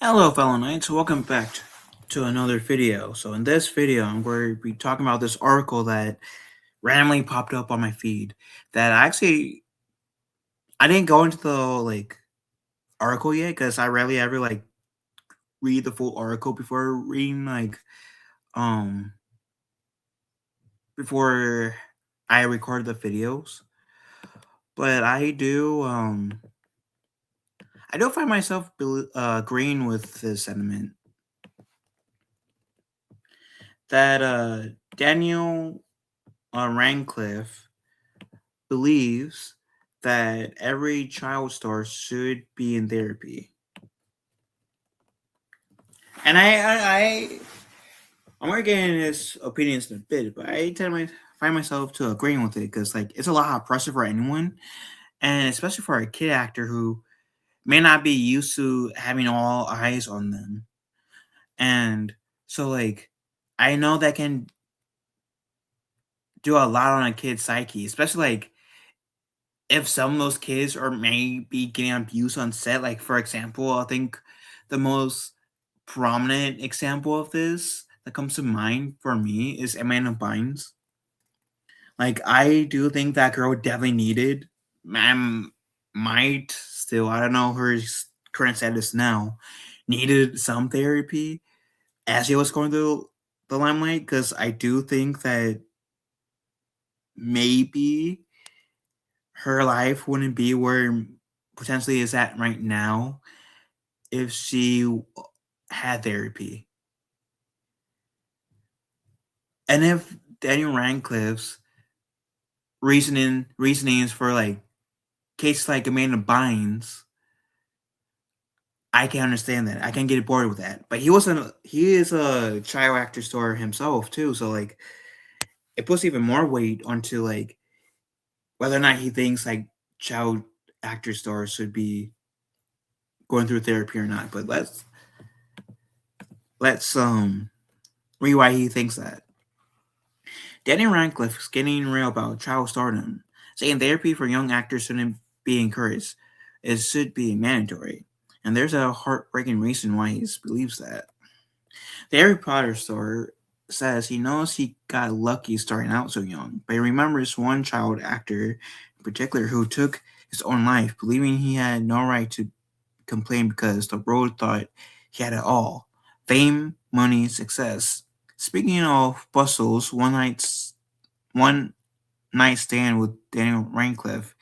Hello, fellow knights. Welcome back to another video. So, in this video, I'm going to be talking about this article that randomly popped up on my feed. That I didn't go into the article yet because I rarely ever read the full article before reading um before I record the videos. But I do find myself agreeing with this sentiment that Daniel Radcliffe believes that every child star should be in therapy. And I'm gonna get into his opinions in a bit, but find myself to agreeing with it because it's a lot of pressure for anyone, and especially for a kid actor who may not be used to having all eyes on them. And so I know that can do a lot on a kid's psyche, especially if some of those kids are maybe getting abused on set. Like for example, I think the most prominent example of this that comes to mind for me is Amanda Bynes. Like I do think that girl definitely needed, might still, I don't know her current status now, needed some therapy as she was going through the limelight, because I do think that maybe her life wouldn't be where potentially is at right now if she had therapy. And if Daniel Radcliffe's reasonings for cases like Amanda Bynes, I can understand that. I can get bored with that. But he is a child actor star himself too, so it puts even more weight onto whether or not he thinks child actor stars should be going through therapy or not. But let's read why he thinks that. Daniel Radcliffe is getting real about child stardom, saying therapy for young actors shouldn't be encouraged. It should be mandatory. And there's a heartbreaking reason why he believes that. The Harry Potter star says he knows he got lucky starting out so young, but he remembers one child actor in particular who took his own life, believing he had no right to complain because the world thought he had it all: fame, money, success. Speaking of bustles, one night stand with Daniel Radcliffe,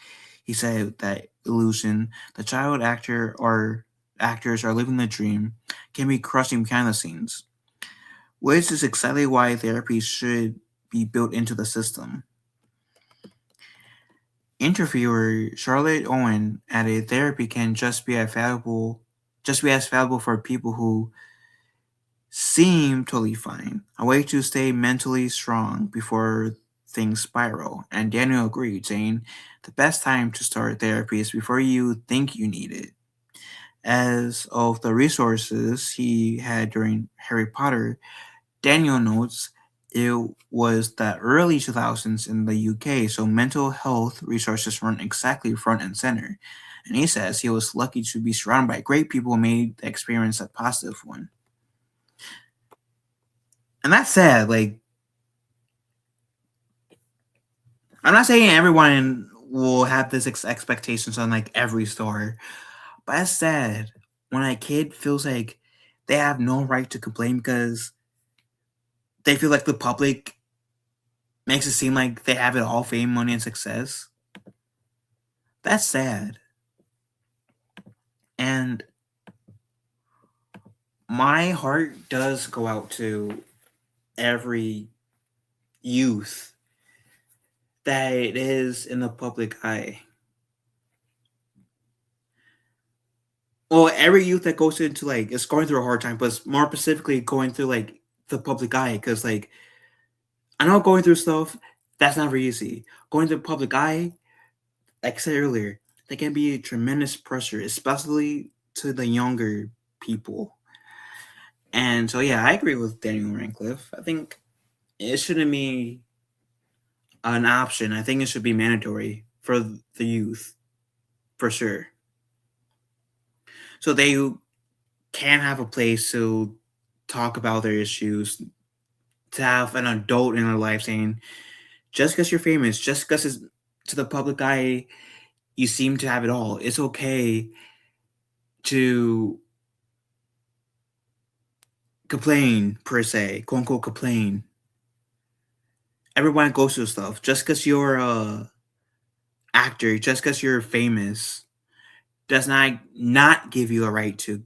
he said that illusion, the child actor or actors are living the dream, can be crushing behind the scenes, which is exactly why therapy should be built into the system. Interviewer Charlotte Owen added therapy can just be as valuable for people who seem totally fine, a way to stay mentally strong before things spiral. And Daniel agreed, saying the best time to start therapy is before you think you need it. As of the resources he had during Harry Potter, Daniel notes it was the early 2000s in the UK, so mental health resources weren't exactly front and center. And he says he was lucky to be surrounded by great people who made the experience a positive one. And that's sad. I'm not saying everyone will have this expectations on every store, but it's sad when a kid feels like they have no right to complain because they feel like the public makes it seem like they have it all: fame, money, and success. That's sad. And my heart does go out to every youth that it is in the public eye. Well, every youth that goes into is going through a hard time, but more specifically going through the public eye, because I know going through stuff that's never easy. Going through the public eye, like I said earlier, there can be tremendous pressure, especially to the younger people. And so, yeah, I agree with Daniel Radcliffe. I think it shouldn't be an option. I think it should be mandatory for the youth, for sure. So they can have a place to talk about their issues, to have an adult in their life saying, just because you're famous, just because it's to the public eye, you seem to have it all. It's okay to complain, per se, quote unquote, complain. Everyone goes through stuff. Just because you're a actor, just because you're famous, does not give you a right to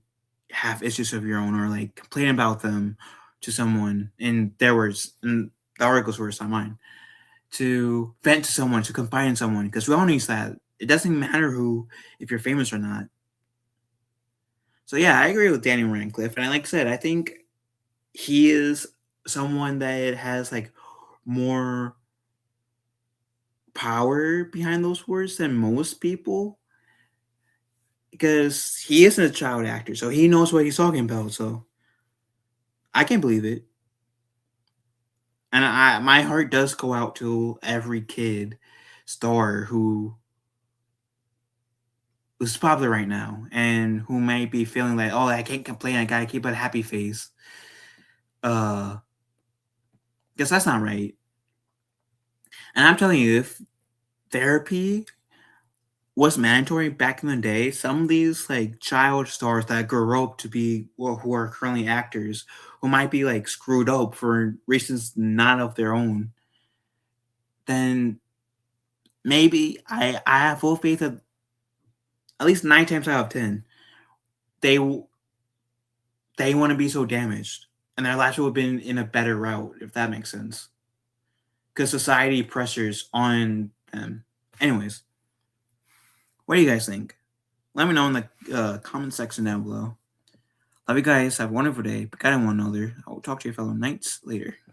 have issues of your own or like complain about them to someone. In their words, in the article's words, not mine. To vent to someone, to confide in someone, because we all need that. It doesn't matter who, if you're famous or not. So yeah, I agree with Daniel Radcliffe, and like I said, I think he is someone that has like more power behind those words than most people because he isn't a child actor, so he knows what he's talking about. So I can believe it, and my heart does go out to every kid star who's popular right now and who might be feeling like, oh, I can't complain, I gotta keep a happy face. Uh, because that's not right. And I'm telling you, if therapy was mandatory back in the day, some of these like child stars that grow up to be well, who are currently actors, who might be like screwed up for reasons not of their own, then maybe I have full faith that at least 9 times out of 10 they they want to be so damaged and their lives would have been in a better route if that makes sense because society pressures on them. Anyways, what do you guys think? Let me know in the comment section down below. Love you guys. Have a wonderful day. But I don't want another. I will talk to your fellow knights later.